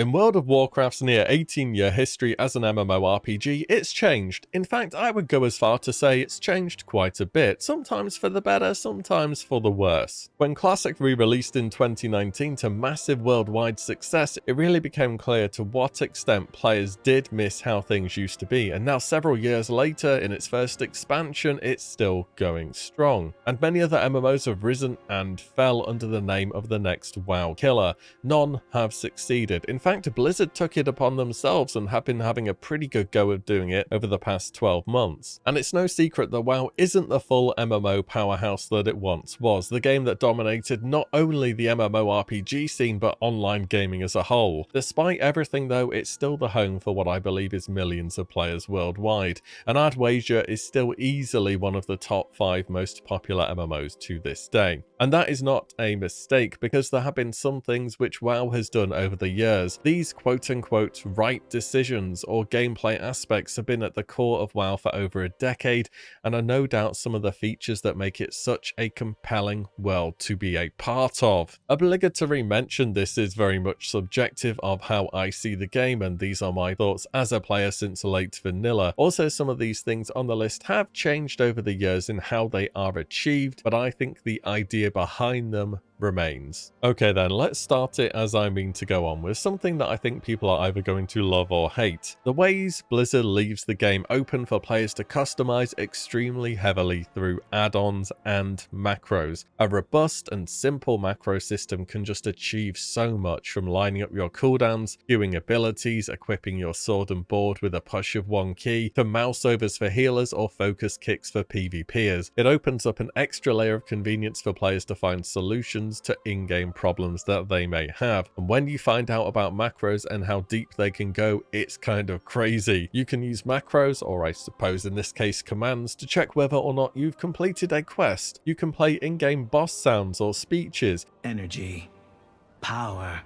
In World of Warcraft's near 18-year history as an MMORPG, it's changed. In fact, I would go as far to say it's changed quite a bit, sometimes for the better, sometimes for the worse. When Classic re-released in 2019 to massive worldwide success, it really became clear to what extent players did miss how things used to be, and now several years later, in its first expansion, it's still going strong. And many other MMOs have risen and fell under the name of the next WoW killer. None have succeeded. In fact, Blizzard took it upon themselves and have been having a pretty good go of doing it over the past 12 months. And it's no secret that WoW isn't the full MMO powerhouse that it once was, the game that dominated not only the MMORPG scene but online gaming as a whole. Despite everything though, it's still the home for what I believe is millions of players worldwide, and I'd wager is still easily one of the top 5 most popular MMOs to this day. And that is not a mistake, because there have been some things which WoW has done over the years. These quote-unquote right decisions or gameplay aspects have been at the core of WoW for over a decade, and are no doubt some of the features that make it such a compelling world to be a part of. Obligatory mention, this is very much subjective of how I see the game, and these are my thoughts as a player since late vanilla. Also, some of these things on the list have changed over the years in how they are achieved, but I think the idea behind them remains. Okay then, let's start it as I mean to go on with something that I think people are either going to love or hate. The ways Blizzard leaves the game open for players to customize extremely heavily through add-ons and macros. A robust and simple macro system can just achieve so much, from lining up your cooldowns, queuing abilities, equipping your sword and board with a push of one key, to mouse overs for healers or focus kicks for PvPers. It opens up an extra layer of convenience for players to find solutions to in-game problems that they may have. And when you find out about macros and how deep they can go, it's kind of crazy. You can use macros, or I suppose in this case commands, to check whether or not you've completed a quest. You can play in-game boss sounds or speeches. Energy. Power.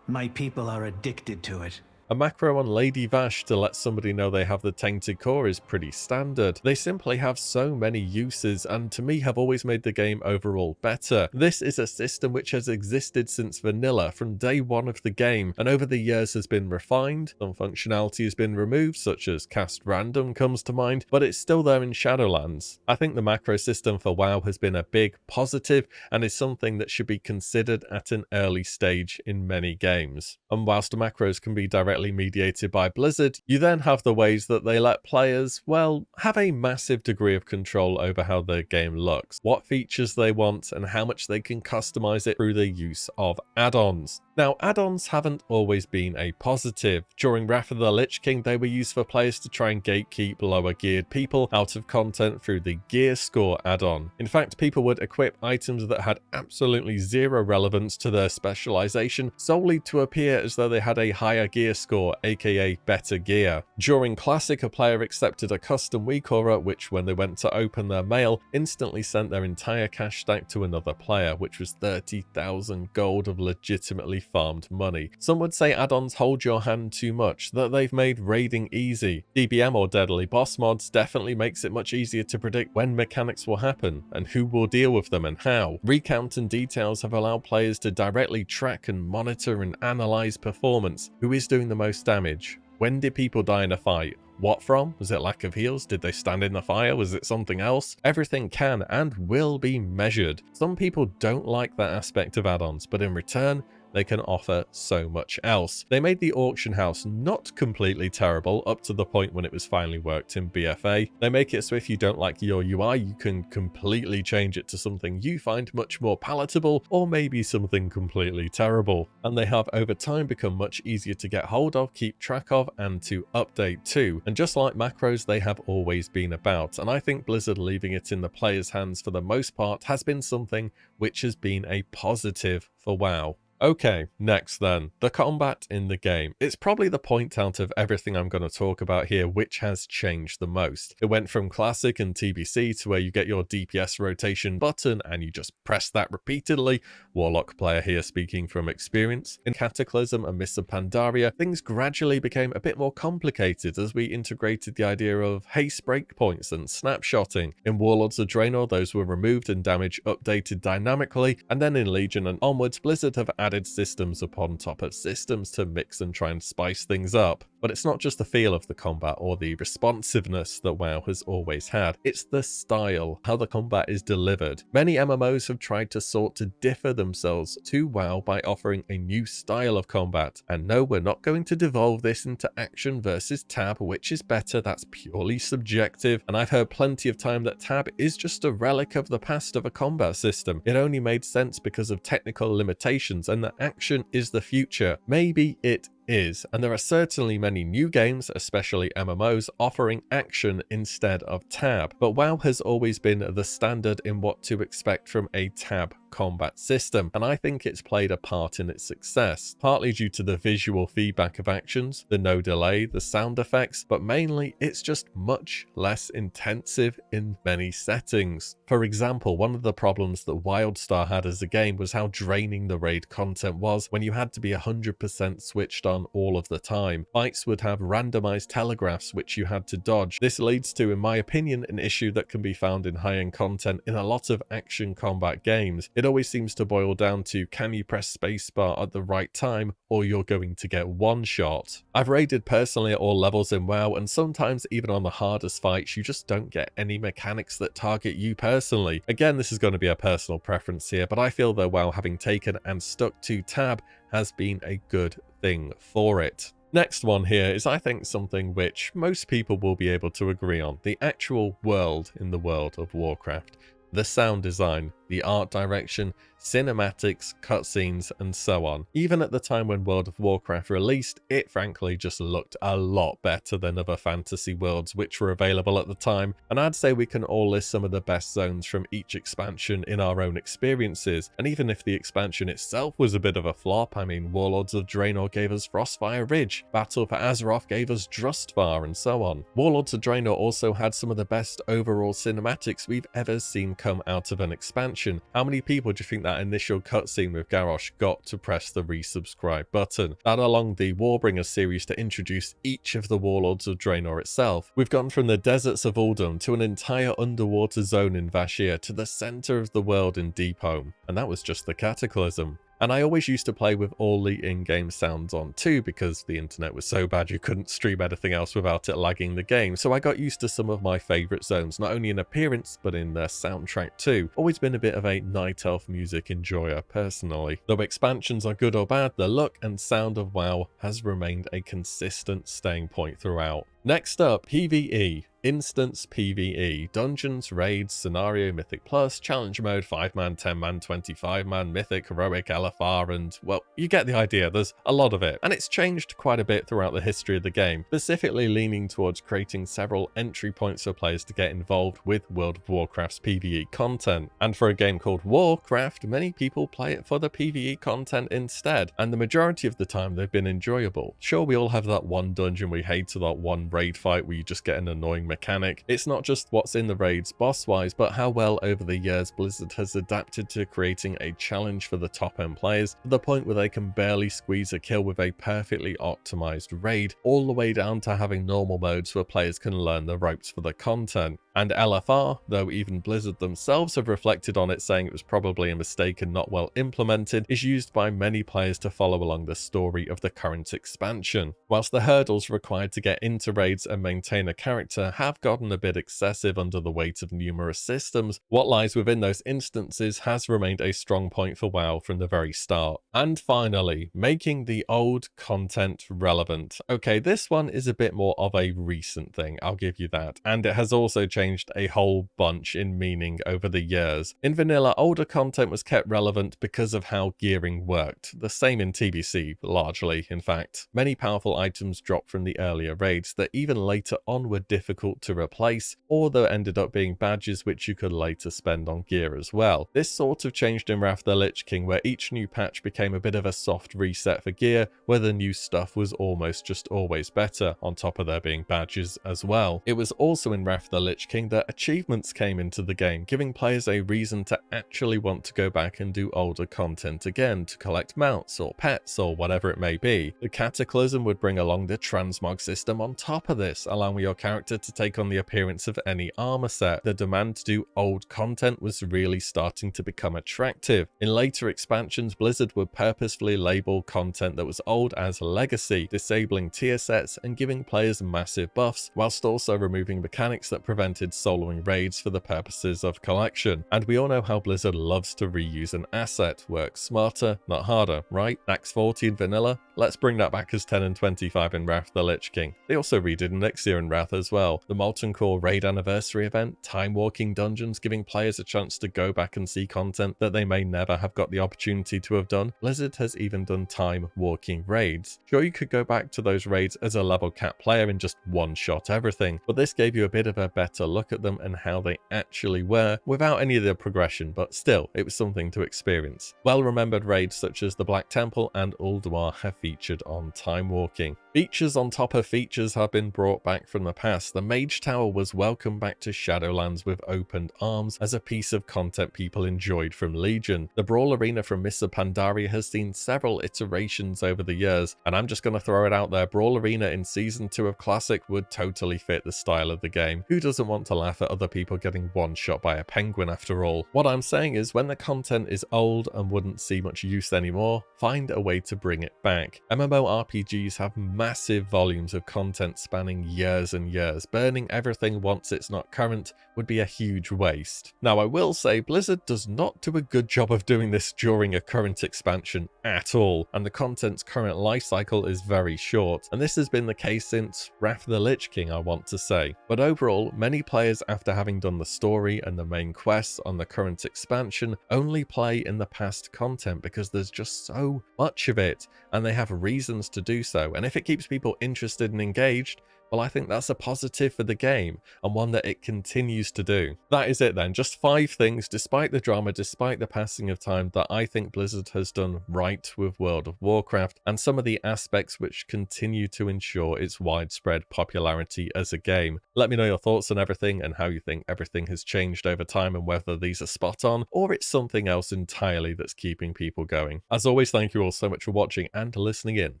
My people are addicted to it. A macro on Lady Vash to let somebody know they have the tainted core is pretty standard. They simply have so many uses, and to me have always made the game overall better. This is a system which has existed since vanilla, from day one of the game, and over the years has been refined. Some functionality has been removed, such as cast random comes to mind, but it's still there in Shadowlands. I think the macro system for WoW has been a big positive, and is something that should be considered at an early stage in many games. And whilst the macros can be directly mediated by Blizzard, you then have the ways that they let players, well, have a massive degree of control over how their game looks, what features they want, and how much they can customize it through the use of add-ons. Now, add-ons haven't always been a positive. During Wrath of the Lich King, they were used for players to try and gatekeep lower geared people out of content through the gear score add-on. In fact, people would equip items that had absolutely zero relevance to their specialization solely to appear as though they had a higher gear score, aka better gear. During Classic, a player accepted a custom weak aura, which when they went to open their mail, instantly sent their entire cash stack to another player, which was 30,000 gold of legitimately farmed money. Some would say add-ons hold your hand too much, that they've made raiding easy. DBM or Deadly Boss mods definitely makes it much easier to predict when mechanics will happen, and who will deal with them and how. Recount and details have allowed players to directly track and monitor and analyze performance. Who is doing the most damage? When did people die in a fight? What from? Was it lack of heals? Did they stand in the fire? Was it something else? Everything can and will be measured. Some people don't like that aspect of add-ons, but in return, they can offer so much else. They made the auction house not completely terrible up to the point when it was finally worked in BFA. They make it so if you don't like your UI, you can completely change it to something you find much more palatable, or maybe something completely terrible. And they have over time become much easier to get hold of, keep track of, and to update too. And just like macros, they have always been about. And I think Blizzard leaving it in the players' hands for the most part has been something which has been a positive for WoW. Okay, next then, the combat in the game. It's probably the point out of everything I'm going to talk about here which has changed the most. It went from Classic and TBC to where you get your DPS rotation button and you just press that repeatedly. Warlock player here speaking from experience. In Cataclysm and Mists of Pandaria, things gradually became a bit more complicated as we integrated the idea of haste breakpoints and snapshotting. In Warlords of Draenor, those were removed and damage updated dynamically, and then in Legion and onwards, Blizzard have added added systems upon top of systems to mix and try and spice things up. But it's not just the feel of the combat or the responsiveness that WoW has always had, it's the style, how the combat is delivered. Many MMOs have tried to sort to differ themselves to WoW by offering a new style of combat. And no, we're not going to devolve this into action versus tab, which is better, that's purely subjective. And I've heard plenty of time that tab is just a relic of the past of a combat system. It only made sense because of technical limitations and that action is the future. Maybe it is, and there are certainly many new games, especially MMOs, offering action instead of tab, but WoW has always been the standard in what to expect from a tab combat system, and I think it's played a part in its success, partly due to the visual feedback of actions, the no delay, the sound effects, but mainly it's just much less intensive in many settings. For example, one of the problems that WildStar had as a game was how draining the raid content was when you had to be 100% switched on all of the time. Fights would have randomized telegraphs which you had to dodge. This leads to, in my opinion, an issue that can be found in high-end content in a lot of action combat games. It always seems to boil down to, can you press spacebar at the right time or you're going to get one shot. I've raided personally at all levels in WoW, and sometimes even on the hardest fights you just don't get any mechanics that target you personally. Again, this is going to be a personal preference here, but I feel that WoW having taken and stuck to tab has been a good thing for it. Next one here is, I think, something which most people will be able to agree on: the actual world in the world of Warcraft. The sound design, the art direction, cinematics, cutscenes, and so on. Even at the time when World of Warcraft released, it frankly just looked a lot better than other fantasy worlds which were available at the time, and I'd say we can all list some of the best zones from each expansion in our own experiences. And even if the expansion itself was a bit of a flop, I mean, Warlords of Draenor gave us Frostfire Ridge, Battle for Azeroth gave us Drustvar, and so on. Warlords of Draenor also had some of the best overall cinematics we've ever seen come out of an expansion. How many people do you think that initial cutscene with Garrosh got to press the resubscribe button? That, along the Warbringer series to introduce each of the Warlords of Draenor itself. We've gone from the deserts of Uldum to an entire underwater zone in Vashj'ir to the center of the world in Deepholm, and that was just the Cataclysm. And I always used to play with all the in-game sounds on too, because the internet was so bad you couldn't stream anything else without it lagging the game. So I got used to some of my favourite zones, not only in appearance, but in their soundtrack too. Always been a bit of a Night Elf music enjoyer personally. Though expansions are good or bad, the look and sound of WoW has remained a consistent staying point throughout. Next up, PvE. Instance PvE, dungeons, raids, scenario, mythic plus, challenge mode, 5-man, 10-man, 25-man, mythic, heroic, LFR, and well, you get the idea, there's a lot of it. And it's changed quite a bit throughout the history of the game, specifically leaning towards creating several entry points for players to get involved with World of Warcraft's PvE content. And for a game called Warcraft, many people play it for the PvE content instead, and the majority of the time they've been enjoyable. Sure, we all have that one dungeon we hate, or that one raid fight where you just get an annoying mechanic. It's not just what's in the raids boss-wise, but how well over the years Blizzard has adapted to creating a challenge for the top-end players, to the point where they can barely squeeze a kill with a perfectly optimized raid, all the way down to having normal modes where players can learn the ropes for the content. And LFR, though even Blizzard themselves have reflected on it, saying it was probably a mistake and not well implemented, is used by many players to follow along the story of the current expansion. Whilst the hurdles required to get into raids and maintain a character have gotten a bit excessive under the weight of numerous systems, what lies within those instances has remained a strong point for WoW from the very start. And finally, making the old content relevant. Okay, this one is a bit more of a recent thing, I'll give you that, and it has also changed a whole bunch in meaning over the years. In vanilla, older content was kept relevant because of how gearing worked. The same in TBC, largely, in fact. Many powerful items dropped from the earlier raids that even later on were difficult to replace, or that ended up being badges which you could later spend on gear as well. This sort of changed in Wrath of the Lich King, where each new patch became a bit of a soft reset for gear, where the new stuff was almost just always better, on top of there being badges as well. It was also in Wrath of the Lich King that achievements came into the game, giving players a reason to actually want to go back and do older content again to collect mounts or pets or whatever it may be. The Cataclysm would bring along the transmog system on top of this, allowing your character to take on the appearance of any armor set. The demand to do old content was really starting to become attractive. In later expansions, Blizzard would purposefully label content that was old as legacy, disabling tier sets and giving players massive buffs, whilst also removing mechanics that prevented soloing raids for the purposes of collection. And we all know how Blizzard loves to reuse an asset. Work smarter, not harder, right? Acts 40 in vanilla? Let's bring that back as 10 and 25 in Wrath the Lich King. They also redid Elixir in Wrath as well. The Molten Core Raid Anniversary event, time walking dungeons, giving players a chance to go back and see content that they may never have got the opportunity to have done. Blizzard has even done time walking raids. Sure, you could go back to those raids as a level cap player and just one-shot everything, but this gave you a bit of a better look at them and how they actually were without any of the progression, but still, it was something to experience. Well-remembered raids such as the Black Temple and Ulduar have featured on time walking. Features on top of features have been brought back from the past. The Mage Tower was welcomed back to Shadowlands with opened arms as a piece of content people enjoyed from Legion. The Brawl Arena from Mists of Pandaria has seen several iterations over the years, and I'm just going to throw it out there, Brawl Arena in Season 2 of Classic would totally fit the style of the game. Who doesn't want to laugh at other people getting one-shot by a penguin after all? What I'm saying is when the content is old and wouldn't see much use anymore, find a way to bring it back. MMORPGs have massive volumes of content spanning years and years. Burning everything once it's not current would be a huge waste. Now I will say Blizzard does not do a good job of doing this during a current expansion at all, and the content's current life cycle is very short, and this has been the case since Wrath the Lich King, I want to say. But overall, many players after having done the story and the main quests on the current expansion only play in the past content because there's just so much of it, and they have reasons to do so, and if it keeps people interested and engaged, well, I think that's a positive for the game, and one that it continues to do. That is it then, just 5 things, despite the drama, despite the passing of time, that I think Blizzard has done right with World of Warcraft, and some of the aspects which continue to ensure its widespread popularity as a game. Let me know your thoughts on everything, and how you think everything has changed over time, and whether these are spot on, or it's something else entirely that's keeping people going. As always, thank you all so much for watching and listening in,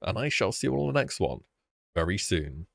and I shall see you all in the next one very soon.